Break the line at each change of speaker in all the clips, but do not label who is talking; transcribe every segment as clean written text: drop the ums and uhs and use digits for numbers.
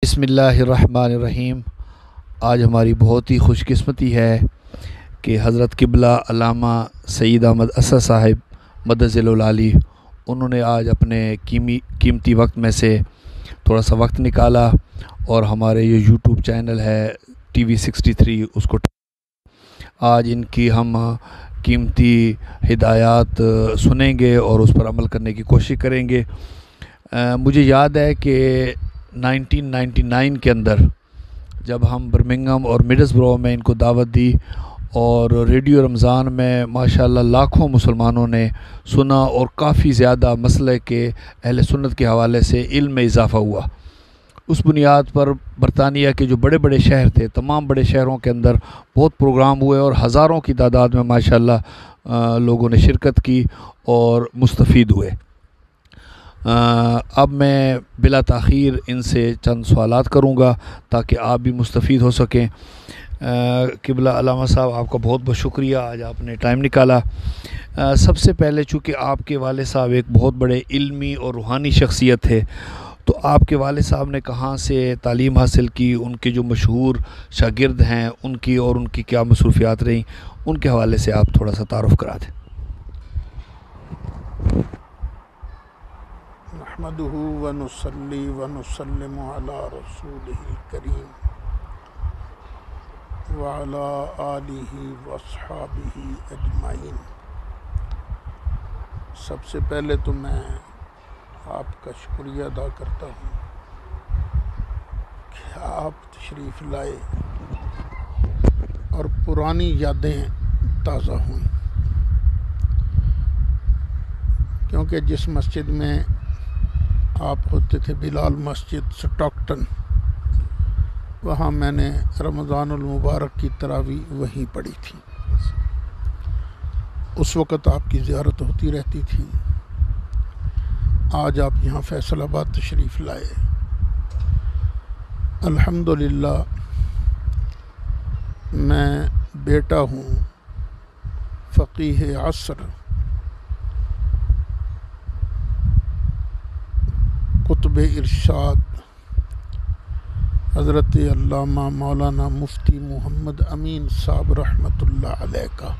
بسم اللہ الرحمن الرحیم۔ آج ہماری بہت ہی خوش قسمتی ہے کہ حضرت قبلہ علامہ سید احمد اسد صاحب مدظل العالی انہوں نے آج اپنے قیمتی وقت میں سے تھوڑا سا وقت نکالا اور ہمارے یہ یوٹیوب چینل ہے TV 63 اس کو آج ان کی ہم قیمتی ہدایات سنیں گے اور اس پر عمل کرنے کی کوشش کریں گے۔ مجھے یاد ہے کہ 1999 کے اندر جب ہم برمنگھم اور مڈلسبرو میں ان کو دعوت دی اور ریڈیو رمضان میں ماشاءاللہ لاکھوں مسلمانوں نے سنا اور کافی زیادہ مسئلے کے اہل سنت کے حوالے سے علم میں اضافہ ہوا۔ اس بنیاد پر برطانیہ کے جو بڑے بڑے شہر تھے، تمام بڑے شہروں کے اندر بہت پروگرام ہوئے اور ہزاروں کی تعداد میں ماشاءاللہ لوگوں نے شرکت کی اور مستفید ہوئے۔ اب میں بلا تاخیر ان سے چند سوالات کروں گا تاکہ آپ بھی مستفید ہو سکیں۔ قبلہ علامہ صاحب آپ کا بہت بہت شکریہ، آج آپ نے ٹائم نکالا۔ سب سے پہلے چونکہ آپ کے والد صاحب ایک بہت بڑے علمی اور روحانی شخصیت تھے، تو آپ کے والد صاحب نے کہاں سے تعلیم حاصل کی، ان کے جو مشہور شاگرد ہیں ان کی اور ان کی کیا مصروفیات رہیں، ان کے حوالے سے آپ تھوڑا سا تعارف کرا دیں۔
نحمده ونصلي ونسلم على رسوله الكريم وعلى آله واصحابه اجمعین۔ سب سے پہلے تو میں آپ کا شکریہ ادا کرتا ہوں کہ آپ تشریف لائے اور پرانی یادیں تازہ ہوئیں، کیونکہ جس مسجد میں آپ ہوتے تھے، بلال مسجد سٹاکٹن، وہاں میں نے رمضان المبارک کی تراویح وہیں پڑھی تھی۔ اس وقت آپ کی زیارت ہوتی رہتی تھی۔ آج آپ یہاں فیصل آباد تشریف لائے۔ الحمدللہ میں بیٹا ہوں فقیہ عصر قطب ارشاد حضرت علامہ مولانا مفتی محمد امین صاحب رحمۃ اللہ علیہ کا۔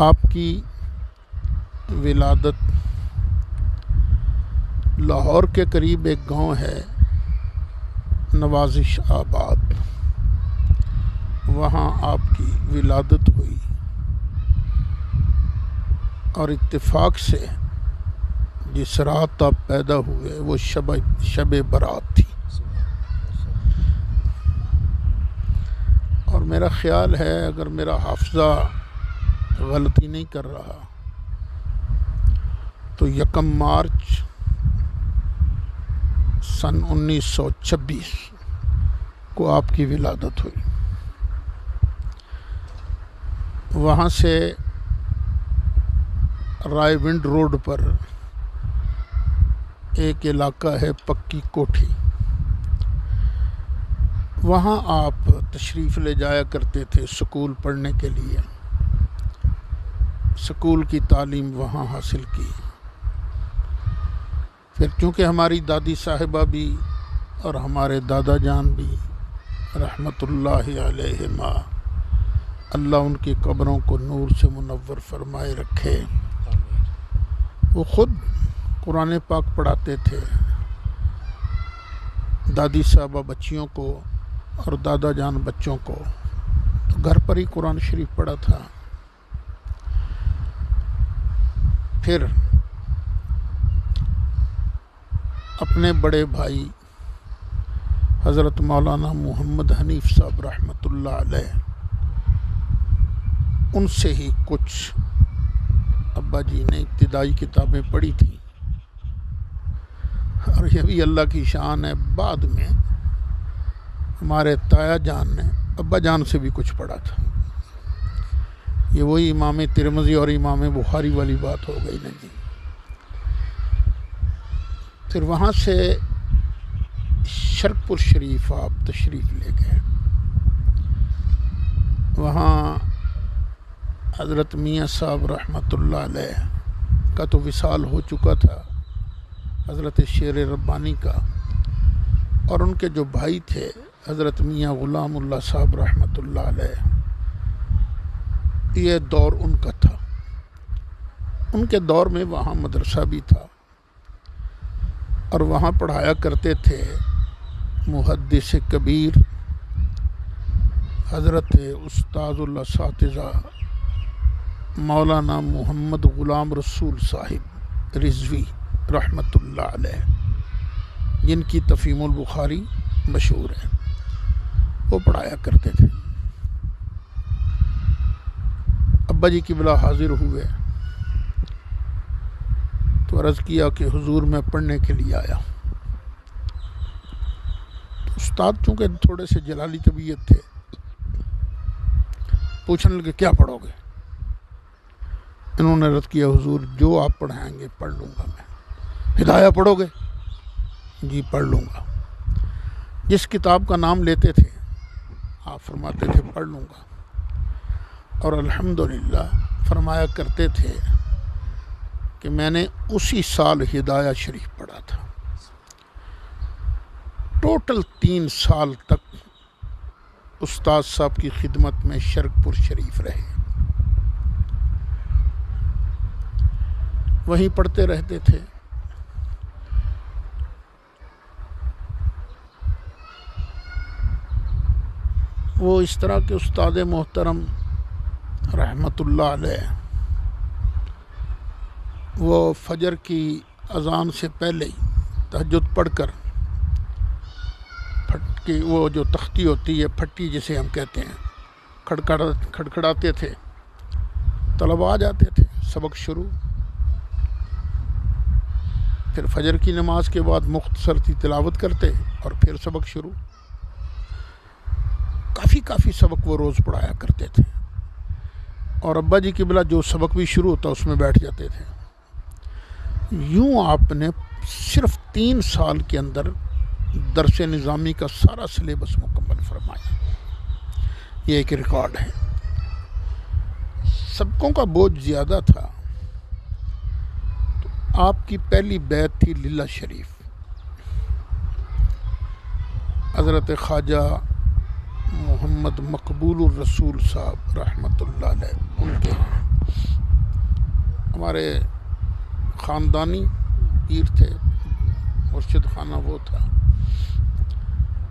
آپ کی ولادت لاہور کے قریب ایک گاؤں ہے نوازش آباد، وہاں آپ کی ولادت ہوئی اور اتفاق سے جس رات آپ پیدا ہوئے وہ شب برات تھی، اور میرا خیال ہے اگر میرا حافظہ غلطی نہیں کر رہا تو 1 مارچ سن 1926 کو آپ کی ولادت ہوئی۔ وہاں سے رائے ونڈ روڈ پر ایک علاقہ ہے پکی کوٹھی، وہاں آپ تشریف لے جایا کرتے تھے سکول پڑھنے کے لیے۔ سکول کی تعلیم وہاں حاصل کی۔ پھر چونکہ ہماری دادی صاحبہ بھی اور ہمارے دادا جان بھی رحمۃ اللہ علیہما، اللہ ان کی قبروں کو نور سے منور فرمائے رکھے، وہ خود قرآن پاک پڑھاتے تھے دادی صاحبہ بچیوں کو اور دادا جان بچوں کو، تو گھر پر ہی قرآن شریف پڑھا تھا۔ پھر اپنے بڑے بھائی حضرت مولانا محمد حنیف صاحب رحمۃ اللہ علیہ، ان سے ہی کچھ ابا جی نے ابتدائی کتابیں پڑھی تھیں، اور یہ بھی اللہ کی شان ہے، بعد میں ہمارے تایا جان نے ابا جان سے بھی کچھ پڑھا تھا۔ یہ وہی امام ترمذی اور امام بخاری والی بات ہو گئی نا جی۔ پھر وہاں سے شرک پور شریف آپ تشریف لے گئے، وہاں حضرت میاں صاحب رحمۃ اللہ علیہ کا تو وصال ہو چکا تھا، حضرت شیر ربانی کا، اور ان کے جو بھائی تھے حضرت میاں غلام اللہ صاحب رحمۃ اللہ علیہ، یہ دور ان کا تھا۔ ان کے دور میں وہاں مدرسہ بھی تھا اور وہاں پڑھایا کرتے تھے محدث کبیر حضرت استاد الاساتذہ مولانا محمد غلام رسول صاحب رضوی رحمۃ اللہ علیہ، جن کی تفہیم البخاری مشہور ہے، وہ پڑھایا کرتے تھے۔ ابا جی قبلہ حاضر ہوئے تو عرض کیا کہ حضور میں پڑھنے کے لیے آیا۔ تو استاد چونکہ تھوڑے سے جلالی طبیعت تھے، پوچھنے لگے کیا پڑھو گے؟ انہوں نے عرض کیا حضور جو آپ پڑھائیں گے پڑھ لوں گا میں۔ ہدایہ پڑھو گے؟ جی پڑھ لوں گا۔ جس کتاب کا نام لیتے تھے آپ فرماتے تھے پڑھ لوں گا، اور الحمدللہ فرمایا کرتے تھے کہ میں نے اسی سال ہدایہ شریف پڑھا تھا۔ ٹوٹل 3 سال تک استاد صاحب کی خدمت میں شرک پور شریف رہے، وہیں پڑھتے رہتے تھے۔ وہ اس طرح کے استاد محترم رحمۃ اللہ علیہ، وہ فجر کی اذان سے پہلے ہی تہجد پڑھ کر پھٹکی، وہ جو تختی ہوتی ہے پھٹی جسے ہم کہتے ہیں، کھڑکھڑاتے تھے، طلبہ آ جاتے تھے، سبق شروع۔ پھر فجر کی نماز کے بعد مختصر سی تلاوت کرتے اور پھر سبق شروع۔ کافی سبق وہ روز پڑھایا کرتے تھے، اور ابا جی قبلہ جو سبق بھی شروع ہوتا اس میں بیٹھ جاتے تھے۔ یوں آپ نے صرف 3 سال کے اندر درس نظامی کا سارا سلیبس مکمل فرمایا۔ یہ ایک ریکارڈ ہے۔ سبقوں کا بوجھ زیادہ تھا تو آپ کی پہلی بیعت تھی للہ شریف، حضرت خواجہ محمد مقبول الرسول صاحب رحمۃ اللہ علیہ، ان کے ہمارے خاندانی پیر تھے، مرشد خانہ وہ تھا۔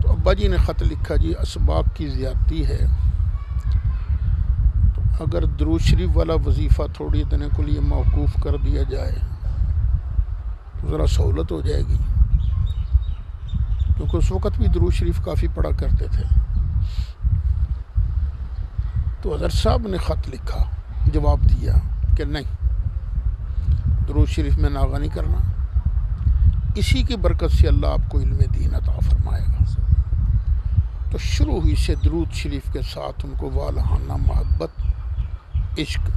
تو ابا جی نے خط لکھا جی اسباق کی زیادتی ہے، تو اگر درود شریف والا وظیفہ تھوڑی دنوں کے لیے موقوف کر دیا جائے تو ذرا سہولت ہو جائے گی، کیونکہ اس وقت بھی درود شریف کافی پڑھا کرتے تھے۔ تو حضرت صاحب نے خط لکھا، جواب دیا کہ نہیں، درود شریف میں ناغہ نہیں کرنا، اسی کی برکت سے اللہ آپ کو علم دین عطا فرمائے گا۔ تو شروع ہوئی سے درود شریف کے ساتھ ان کو والہانہ محبت، عشق۔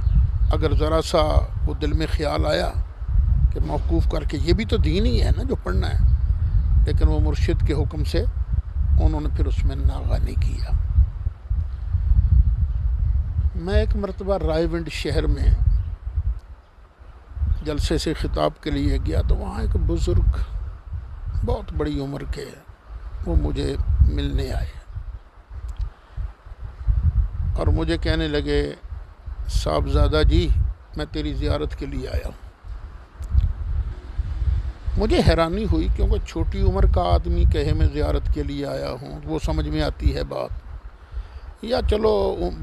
اگر ذرا سا وہ دل میں خیال آیا کہ موقوف کر کے، یہ بھی تو دین ہی ہے نا جو پڑھنا ہے، لیکن وہ مرشد کے حکم سے انہوں نے پھر اس میں ناغہ نہیں کیا۔ میں ایک مرتبہ رائے ونڈ شہر میں جلسے سے خطاب کے لیے گیا، تو وہاں ایک بزرگ بہت بڑی عمر کے وہ مجھے ملنے آئے اور مجھے کہنے لگے صاحبزادہ جی میں تیری زیارت کے لیے آیا ہوں۔ مجھے حیرانی ہوئی، کیونکہ چھوٹی عمر کا آدمی کہے میں زیارت کے لیے آیا ہوں، وہ سمجھ میں آتی ہے بات، یا چلو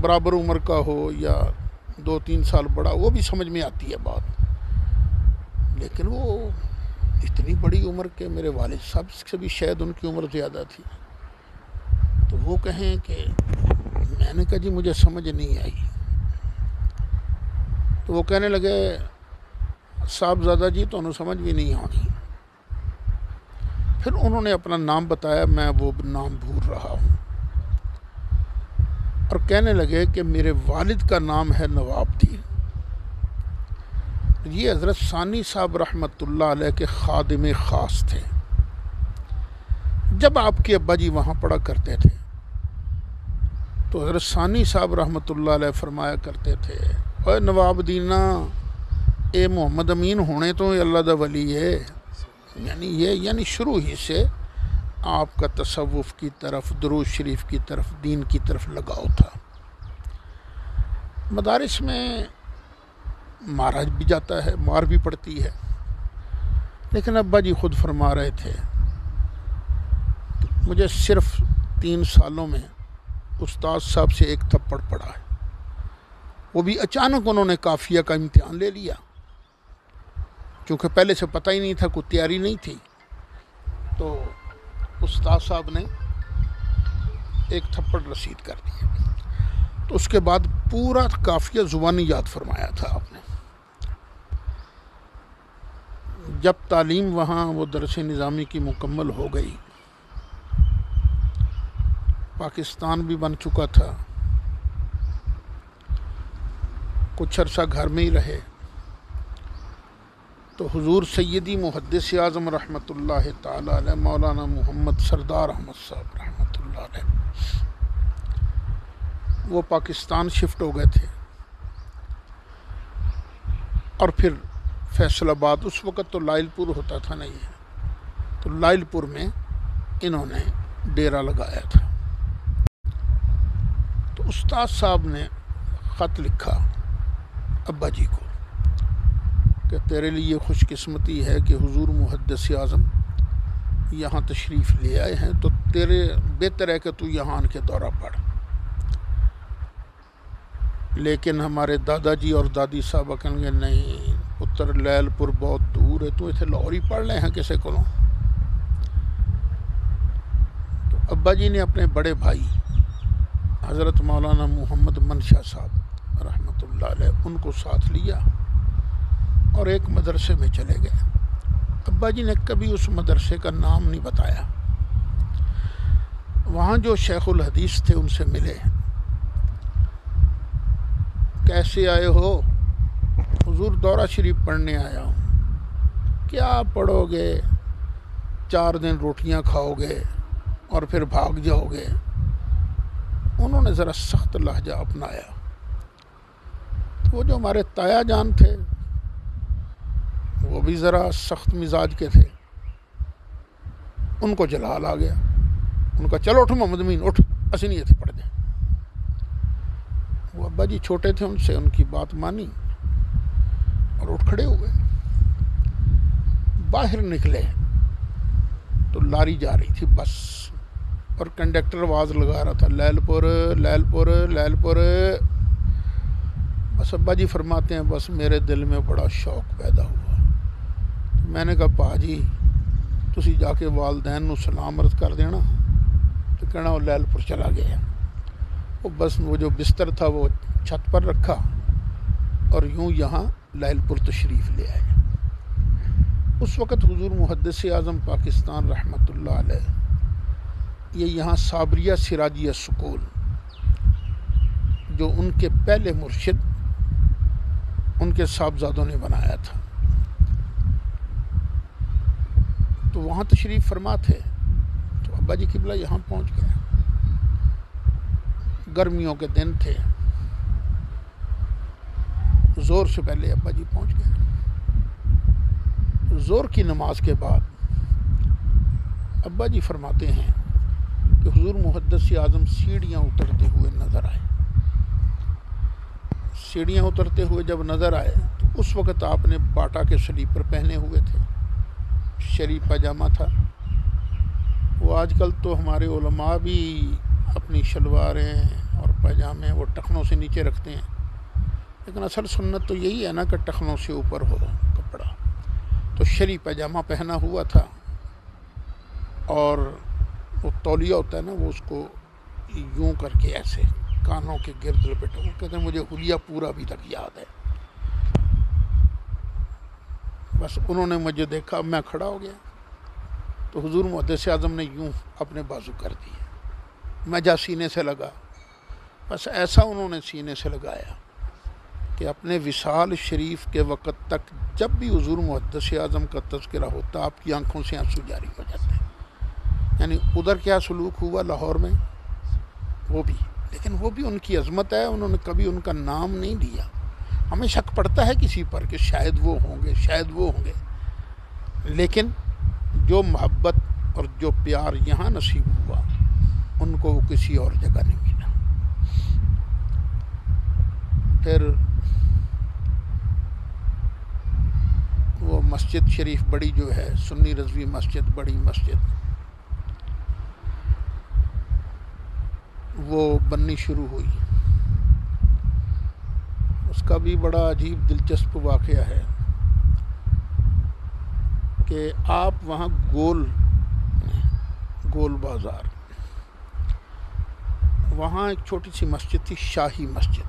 برابر عمر کا ہو یا 2-3 سال بڑا، وہ بھی سمجھ میں آتی ہے بات، لیکن وہ اتنی بڑی عمر کے، میرے والد صاحب سے بھی شاید ان کی عمر زیادہ تھی، تو وہ کہیں کہ میں نے کہا جی مجھے سمجھ نہیں آئی۔ تو وہ کہنے لگے صاحبزادہ جی تو انہوں سمجھ بھی نہیں آنی۔ پھر انہوں نے اپنا نام بتایا، میں وہ نام بھول رہا ہوں، اور کہنے لگے کہ میرے والد کا نام ہے نواب دین، یہ حضرت ثانی صاحب رحمۃ اللہ علیہ کے خادم خاص تھے۔ جب آپ کے ابا جی وہاں پڑھا کرتے تھے تو حضرت ثانی صاحب رحمۃ اللہ علیہ فرمایا کرتے تھے، اے نواب دینا، اے محمد امین ہونے تو اللہ دا ولی ہے، یعنی شروع ہی سے آپ کا تصوف کی طرف، درود شریف کی طرف، دین کی طرف لگاؤ تھا۔ مدارس میں مارا بھی جاتا ہے، مار بھی پڑتی ہے، لیکن ابا جی خود فرما رہے تھے مجھے صرف 3 سالوں میں استاد صاحب سے ایک تھپڑ پڑا ہے، وہ بھی اچانک انہوں نے قافیہ کا امتحان لے لیا، کیونکہ پہلے سے پتہ ہی نہیں تھا، کوئی تیاری نہیں تھی، تو استاد صاحب نے ایک تھپڑ رسید کر دیا، تو اس کے بعد پورا قافیہ زبانی یاد فرمایا تھا آپ نے۔ جب تعلیم وہاں وہ درس نظامی کی مکمل ہو گئی، پاکستان بھی بن چکا تھا، کچھ عرصہ گھر میں ہی رہے، تو حضور سیدی محدث اعظم رحمۃ اللہ تعالی علیہ مولانا محمد سردار احمد صاحب رحمۃ اللہ علیہ وہ پاکستان شفٹ ہو گئے تھے، اور پھر فیصل آباد، اس وقت تو لائل پور ہوتا تھا نہیں ہے، تو لائل پور میں انہوں نے ڈیرا لگایا تھا۔ تو استاد صاحب نے خط لکھا ابا جی کو کہ تیرے لیے خوش قسمتی ہے کہ حضور محدث اعظم یہاں تشریف لے آئے ہیں، تو تیرے بہتر ہے کہ تو یہاں آن کے دورہ پڑھ، لیکن ہمارے دادا جی اور دادی صاحب کہیں گے نہیں پتر لیل پور بہت دور ہے، تو اتنے لاہور ہی پڑھ لے ہیں کسے کو۔ تو ابا جی نے اپنے بڑے بھائی حضرت مولانا محمد منشا صاحب رحمۃ اللہ علیہ ان کو ساتھ لیا اور ایک مدرسے میں چلے گئے۔ ابا جی نے کبھی اس مدرسے کا نام نہیں بتایا۔ وہاں جو شیخ الحدیث تھے ان سے ملے، کیسے آئے ہو؟ حضور دورہ شریف پڑھنے آیا ہوں۔ کیا پڑھو گے؟ 4 دن روٹیاں کھاؤ گے اور پھر بھاگ جاؤ گے۔ انہوں نے ذرا سخت لہجہ اپنایا۔ وہ جو ہمارے تایا جان تھے وہ بھی ذرا سخت مزاج کے تھے، ان کو جلال آ گیا، ان کا چلو اٹھ محمد امین اٹھ، اسی نہیں پڑھ جائیں۔ وہ ابا جی چھوٹے تھے، ان سے ان کی بات مانی اور اٹھ کھڑے ہوئے۔ باہر نکلے تو لاری جا رہی تھی بس، اور کنڈکٹر آواز لگا رہا تھا لیل پور لیل پور لیل پور۔ بس ابا جی فرماتے ہیں بس میرے دل میں بڑا شوق پیدا ہوا، میں نے کہا پا جی تسی جا کے والدین نو سلام عرض کر دینا، تو کہنا وہ لیل پور چلا گیا۔ وہ بس وہ جو بستر تھا وہ چھت پر رکھا اور یوں یہاں لیل پور تشریف لے آئے۔ اس وقت حضور محدث اعظم پاکستان رحمۃ اللہ علیہ یہ یہاں صابریہ سراجیہ سکول جو ان کے پہلے مرشد ان کے صاحبزادوں نے بنایا تھا، تو وہاں تشریف فرما تھے۔ تو ابا جی قبلہ یہاں پہنچ گئے، گرمیوں کے دن تھے، زور سے پہلے ابا جی پہنچ گئے۔ زور کی نماز کے بعد ابا جی فرماتے ہیں کہ حضور محدث اعظم سیڑھیاں اترتے ہوئے نظر آئے۔ سیڑھیاں اترتے ہوئے جب نظر آئے تو اس وقت آپ نے باٹا کے سلیپر پہنے ہوئے تھے، شریف پاجامہ تھا۔ وہ آج کل تو ہمارے علماء بھی اپنی شلواریں اور پاجامے وہ ٹخنوں سے نیچے رکھتے ہیں، لیکن اصل سنت تو یہی ہے نا کہ ٹخنوں سے اوپر ہو کپڑا۔ تو شریف پاجامہ پہنا ہوا تھا، اور وہ تولیہ ہوتا ہے نا وہ اس کو یوں کر کے ایسے کانوں کے گرد لپیٹا۔ وہ کہتے ہیں مجھے حلیہ پورا ابھی تک یاد ہے۔ بس انہوں نے مجھے دیکھا، میں کھڑا ہو گیا تو حضور محدث اعظم نے یوں اپنے بازو کر دیے، میں جا سینے سے لگا، بس ایسا انہوں نے سینے سے لگایا کہ اپنے وصال شریف کے وقت تک جب بھی حضور محدث اعظم کا تذکرہ ہوتا آپ کی آنکھوں سے آنسو جاری ہو جاتے ہیں۔ یعنی ادھر کیا سلوک ہوا لاہور میں وہ بھی، لیکن وہ بھی ان کی عظمت ہے، انہوں نے کبھی ان کا نام نہیں لیا۔ ہمیں شک پڑتا ہے کسی پر کہ شاید وہ ہوں گے، شاید وہ ہوں گے، لیکن جو محبت اور جو پیار یہاں نصیب ہوا ان کو وہ کسی اور جگہ نہیں ملا۔ پھر وہ مسجد شریف بڑی جو ہے سنی رضوی مسجد، بڑی مسجد، وہ بننی شروع ہوئی۔ اس کا بھی بڑا عجیب دلچسپ واقعہ ہے کہ آپ وہاں گول بازار، وہاں ایک چھوٹی سی مسجد تھی، شاہی مسجد،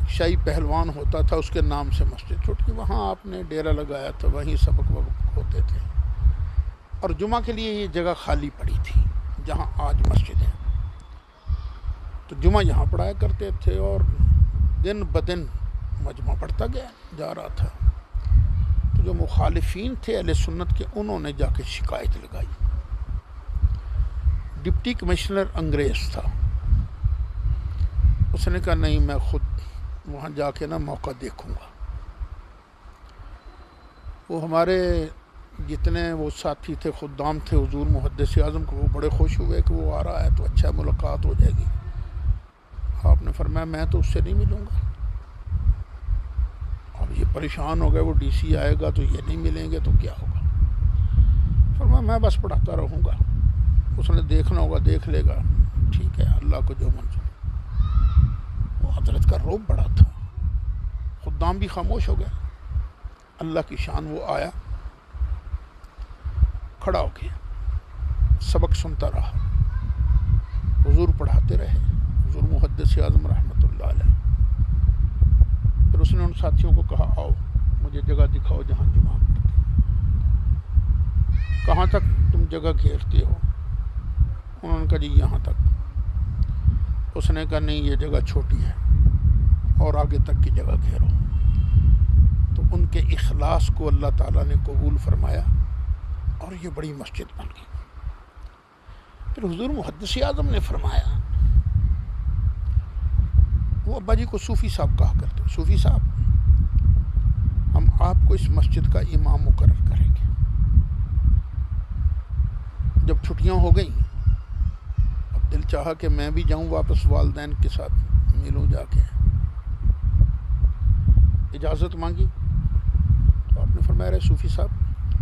شاہی پہلوان ہوتا تھا اس کے نام سے مسجد چھوٹی، وہاں آپ نے ڈیرا لگایا تھا، وہیں سبق وقت ہوتے تھے، اور جمعہ کے لیے یہ جگہ خالی پڑی تھی جہاں آج مسجد ہے، تو جمعہ یہاں پڑھایا کرتے تھے، اور دن بدن مجمع بڑھتا گیا، جا رہا تھا، تو جو مخالفین تھے اہل سنت کے انہوں نے جا کے شکایت لگائی۔ ڈپٹی کمشنر انگریز تھا، اس نے کہا نہیں میں خود وہاں جا کے موقع دیکھوں گا۔ وہ ہمارے جتنے وہ ساتھی تھے، خدام تھے حضور محدث اعظم کو، وہ بڑے خوش ہوئے کہ وہ آ رہا ہے تو اچھا ملاقات ہو جائے گی۔ آپ نے فرمایا میں تو اس سے نہیں ملوں گا۔ اب یہ پریشان ہو گئے، وہ ڈی سی آئے گا تو یہ نہیں ملیں گے تو کیا ہوگا؟ فرمایا میں بس پڑھاتا رہوں گا، اس نے دیکھنا ہوگا دیکھ لے گا، ٹھیک ہے اللہ کو جو منظور۔ وہ حضرت کا روب بڑا تھا، خدام بھی خاموش ہو گئے۔ اللہ کی شان، وہ آیا، کھڑا ہو گیا، سبق سنتا رہا، حضور پڑھاتے رہے، حضور محدث اعظم رحمۃ اللہ علیہ۔ پھر اس نے ان ساتھیوں کو کہا آؤ مجھے جگہ دکھاؤ جہاں جمعہ پڑھتے، کہاں تک تم جگہ گھیرتے ہو؟ انہوں نے کہا جی یہاں تک۔ اس نے کہا نہیں یہ جگہ چھوٹی ہے اور آگے تک کی جگہ گھیرو۔ تو ان کے اخلاص کو اللہ تعالیٰ نے قبول فرمایا اور یہ بڑی مسجد بن گئی۔ پھر حضور محدث اعظم نے فرمایا، وہ ابا جی کو صوفی صاحب کہا کرتے، صوفی صاحب ہم آپ کو اس مسجد کا امام مقرر کریں گے۔ جب چھٹیاں ہو گئیں اب دل چاہا کہ میں بھی جاؤں واپس والدین کے ساتھ ملوں، جا کے اجازت مانگی تو آپ نے فرمایا رہے صوفی صاحب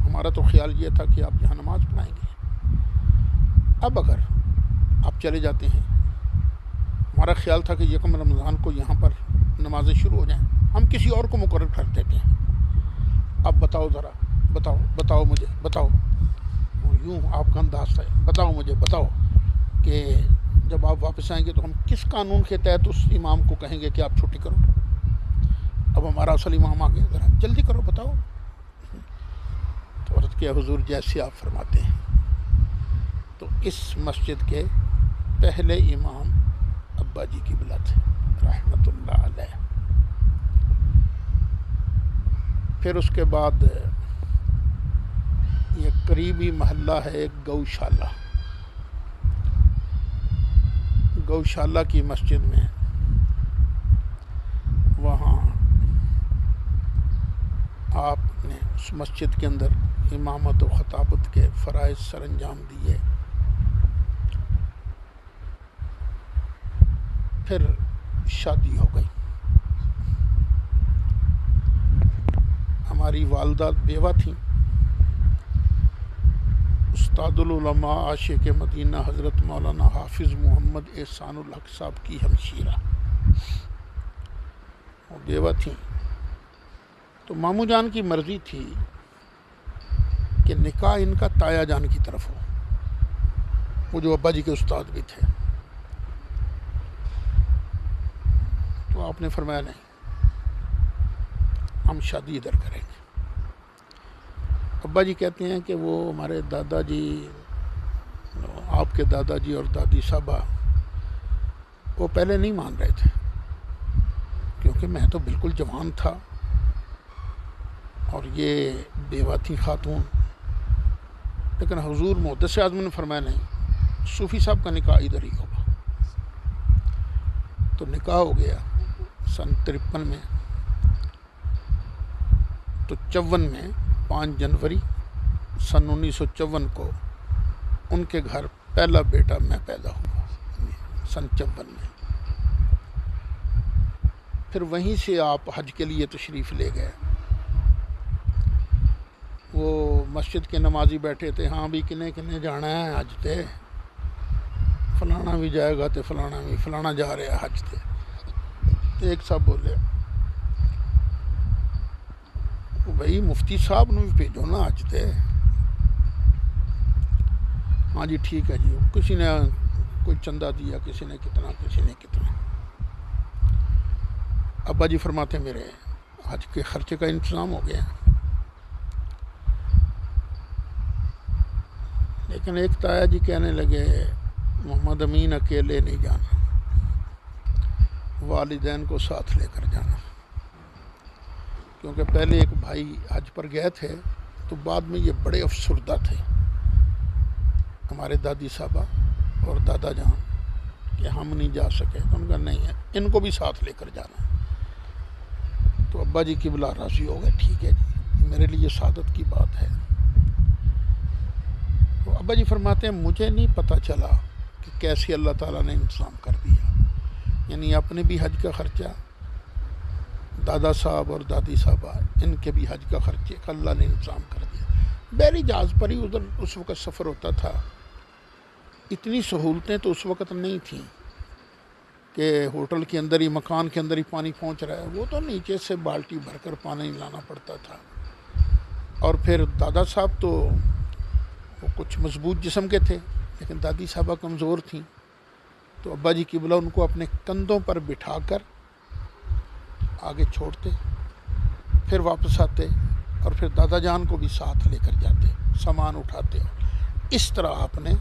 ہمارا تو خیال یہ تھا کہ آپ یہاں نماز پڑھائیں گے، اب اگر آپ چلے جاتے ہیں، ہمارا خیال تھا کہ یکم رمضان کو یہاں پر نمازیں شروع ہو جائیں، ہم کسی اور کو مقرر کر دیتے ہیں، اب بتاؤ ذرا، بتاؤ مجھے، بتاؤ، یوں آپ کا انداز ہے، بتاؤ مجھے، بتاؤ کہ جب آپ واپس آئیں گے تو ہم کس قانون کے تحت اس امام کو کہیں گے کہ آپ چھٹی کرو؟ اب ہمارا اصل امام آ گیا، ذرا جلدی کرو، بتاؤ۔ تو عرض کیا حضور جیسے آپ فرماتے ہیں۔ تو اس مسجد کے پہلے امام ابا جی کی قبلہ تھے رحمۃ اللہ علیہ۔ پھر اس کے بعد یہ قریبی محلہ ہے ایک گوشالہ کی مسجد میں، وہاں آپ نے اس مسجد کے اندر امامت و خطابت کے فرائض سر انجام دیے۔ پھر شادی ہو گئی، ہماری والدہ بیوہ تھیں، استاد العلماء عاشق مدینہ حضرت مولانا حافظ محمد احسان الحق صاحب کی ہمشیرہ، وہ بیوہ تھیں۔ تو ماموں جان کی مرضی تھی کہ نکاح ان کا تایا جان کی طرف ہو، وہ جو ابا جی کے استاد بھی تھے۔ تو آپ نے فرمایا نہیں، ہم شادی ادھر کریں گے۔ ابا جی کہتے ہیں کہ وہ ہمارے دادا جی، آپ کے دادا جی اور دادی صاحبہ، وہ پہلے نہیں مان رہے تھے کیونکہ میں تو بالکل جوان تھا اور یہ بیوہ تھی خاتون، لیکن حضور محدث اعظم نے فرمایا نہیں، صوفی صاحب کا نکاح ادھر ہی ہوگا۔ تو نکاح ہو گیا سن 53 میں، تو 54 میں 5 جنوری سن 1954 کو ان کے گھر پہلا بیٹا میں پیدا ہوا، سن 54 میں۔ پھر وہیں سے آپ حج کے لیے تشریف لے گئے۔ وہ مسجد کے نمازی بیٹھے تھے، ہاں بھی کنے کنے جانا ہے حج تے، فلانا بھی جائے گا تے فلانا بھی، فلانا جا رہا ہے حج تے۔ ایک صاحب بولے بھائی مفتی صاحب نے بھی بھیجو نا حج تے۔ ہاں جی ٹھیک ہے جی، کسی نے کوئی چندہ دیا، کسی نے کتنا، کسی نے کتنا۔ ابا جی فرماتے میرے حج کے خرچے کا انتظام ہو گیا، لیکن ایک تایا جی کہنے لگے محمد امین اکیلے نہیں جانا، والدین کو ساتھ لے کر جانا، کیونکہ پہلے ایک بھائی حج پر گئے تھے تو بعد میں یہ بڑے افسردہ تھے ہمارے دادی صاحبہ اور دادا جان کہ ہم نہیں جا سکے، تو ان کا نہیں ہے، ان کو بھی ساتھ لے کر جانا ہے۔ تو ابا جی قبلہ راضی ہو گئے، ٹھیک ہے جی، میرے لیے سعادت کی بات ہے۔ تو ابا جی فرماتے ہیں مجھے نہیں پتہ چلا کہ کیسے اللہ تعالیٰ نے انتظام کر دیا، یعنی اپنے بھی حج کا خرچہ، دادا صاحب اور دادی صاحبہ ان کے بھی حج کا خرچے کا اللہ نے انتظام کر دیا۔ بحری جہاز پر ہی ادھر اس وقت سفر ہوتا تھا، اتنی سہولتیں تو اس وقت نہیں تھیں کہ ہوٹل کے اندر ہی، مکان کے اندر ہی پانی پہنچ رہا ہے، وہ تو نیچے سے بالٹی بھر کر پانی لانا پڑتا تھا۔ اور پھر دادا صاحب تو وہ کچھ مضبوط جسم کے تھے، لیکن دادی صاحبہ کمزور تھیں، تو ابا جی قبلہ ان کو اپنے کندھوں پر بٹھا کر آگے چھوڑتے، پھر واپس آتے، اور پھر دادا جان کو بھی ساتھ لے کر جاتے، سامان اٹھاتے۔ اس طرح آپ نے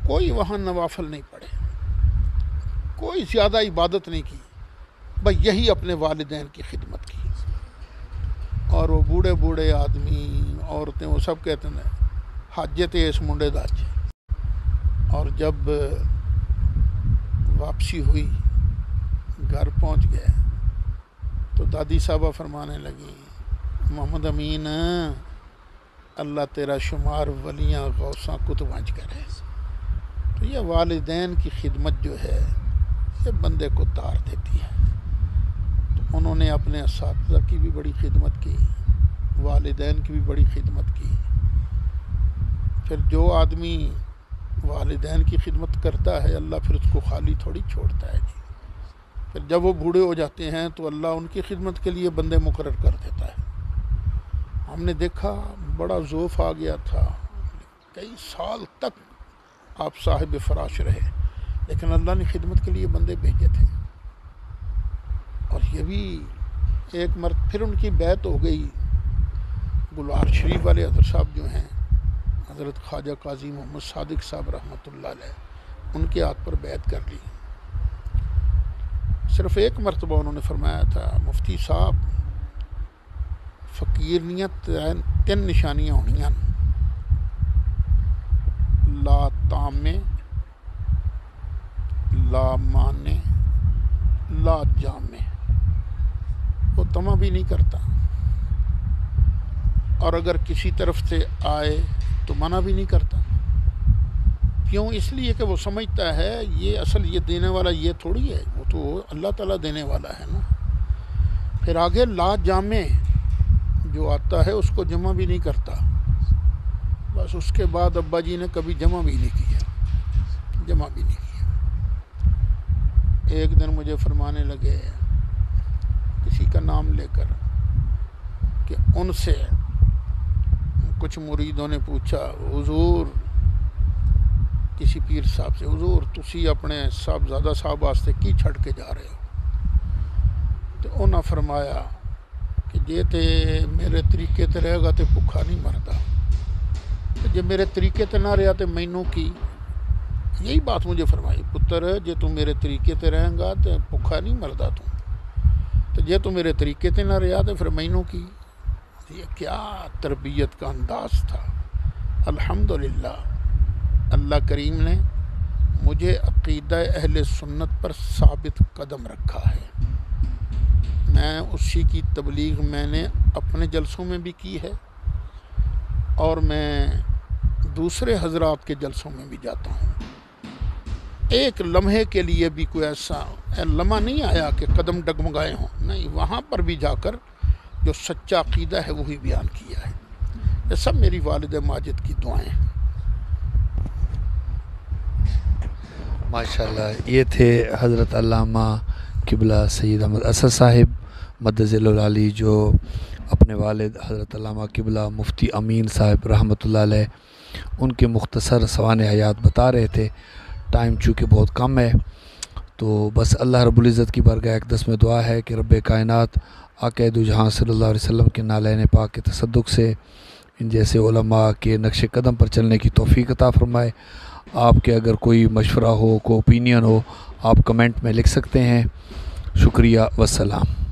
کوئی وہاں نوافل نہیں پڑھے، کوئی زیادہ عبادت نہیں کی، بس یہی اپنے والدین کی خدمت کی۔ اور وہ بوڑھے بوڑھے آدمی، عورتیں، وہ سب کہتے ہیں حج تے اس منڈے دا حج۔ اور جب واپسی ہوئی، گھر پہنچ گئے، تو دادی صاحبہ فرمانے لگی محمد امین اللہ تیرا شمار ولیاں غوثاں کتبانچ کرے۔ تو یہ والدین کی خدمت جو ہے یہ بندے کو تار دیتی ہے۔ تو انہوں نے اپنے اساتذہ کی بھی بڑی خدمت کی، والدین کی بھی بڑی خدمت کی۔ پھر جو آدمی والدین کی خدمت کرتا ہے اللہ پھر اس کو خالی تھوڑی چھوڑتا ہے جی۔ پھر جب وہ بوڑھے ہو جاتے ہیں تو اللہ ان کی خدمت کے لیے بندے مقرر کر دیتا ہے۔ ہم نے دیکھا بڑا ذوف آ گیا تھا، کئی سال تک آپ صاحب فراش رہے، لیکن اللہ نے خدمت کے لیے بندے بھیجے تھے۔ اور یہ بھی ایک مرتبہ پھر ان کی بیعت ہو گئی، گلوار شریف والے حضرت صاحب جو ہیں، حضرت خواجہ قاضی محمد صادق صاحب رحمۃ اللہ علیہ، ان کے ہاتھ پر بیعت کر لی۔ صرف ایک مرتبہ انہوں نے فرمایا تھا مفتی صاحب فقیر نیت تین نشانیاں ہونیاں، لا تامے، لا مانے، لا جامے۔ وہ تما بھی نہیں کرتا، اور اگر کسی طرف سے آئے تو منع بھی نہیں کرتا۔ کیوں؟ اس لیے کہ وہ سمجھتا ہے یہ اصل یہ دینے والا یہ تھوڑی ہے، وہ تو اللہ تعالیٰ دینے والا ہے نا۔ پھر آگے لا جامع جو آتا ہے اس کو جمع بھی نہیں کرتا۔ بس اس کے بعد ابا جی نے کبھی جمع بھی نہیں کیا، جمع بھی نہیں کیا۔ ایک دن مجھے فرمانے لگے کسی کا نام لے کر کہ ان سے کچھ مریدوں نے پوچھا حضور کسی پیر صاحب سے، حضور تسی اپنے صاحبزادہ صاحب واسطے کی چھڑ کے جا رہے ہو؟ تو انہاں فرمایا کہ جے تے میرے طریقے تے رہے گا تے بھکھا نہیں مردا، جے میرے طریقے تے نہ رہا تے مینوں کی؟ یہی بات مجھے فرمائی، پتر جے تو میرے طریقے تے رہیں گا تے بھکھا نہیں مردا تو جے تو میرے طریقے تے نہ رہا تے پھر مینوں کی؟ یہ کیا تربیت کا انداز تھا۔ الحمدللہ اللہ کریم نے مجھے عقیدہ اہل سنت پر ثابت قدم رکھا ہے۔ میں اسی کی تبلیغ میں نے اپنے جلسوں میں بھی کی ہے، اور میں دوسرے حضرات کے جلسوں میں بھی جاتا ہوں، ایک لمحے کے لیے بھی کوئی ایسا لمحہ نہیں آیا کہ قدم ڈگمگائے ہوں، نہیں، وہاں پر بھی جا کر جو سچا عقیدہ ہے وہی بیان کیا ہے۔ یہ سب میری والد ماجد کی دعائیں ہیں۔
ماشاءاللہ، یہ تھے حضرت علامہ قبلہ سید احمد اسد صاحب مدظ العالی، جو اپنے والد حضرت علامہ قبلہ مفتی امین صاحب رحمۃ اللہ علیہ ان کے مختصر سوانح حیات بتا رہے تھے۔ ٹائم چونکہ بہت کم ہے، تو بس اللہ رب العزت کی بارگاہ اقدس میں دعا ہے کہ رب کائنات آقا دو جہاں صلی اللہ علیہ وسلم کے نالین پاک کے تصدق سے ان جیسے علماء کے نقش قدم پر چلنے کی توفیق عطا فرمائے۔ آپ کے اگر کوئی مشورہ ہو، کوئی اوپینین ہو، آپ کمنٹ میں لکھ سکتے ہیں۔ شکریہ، والسلام۔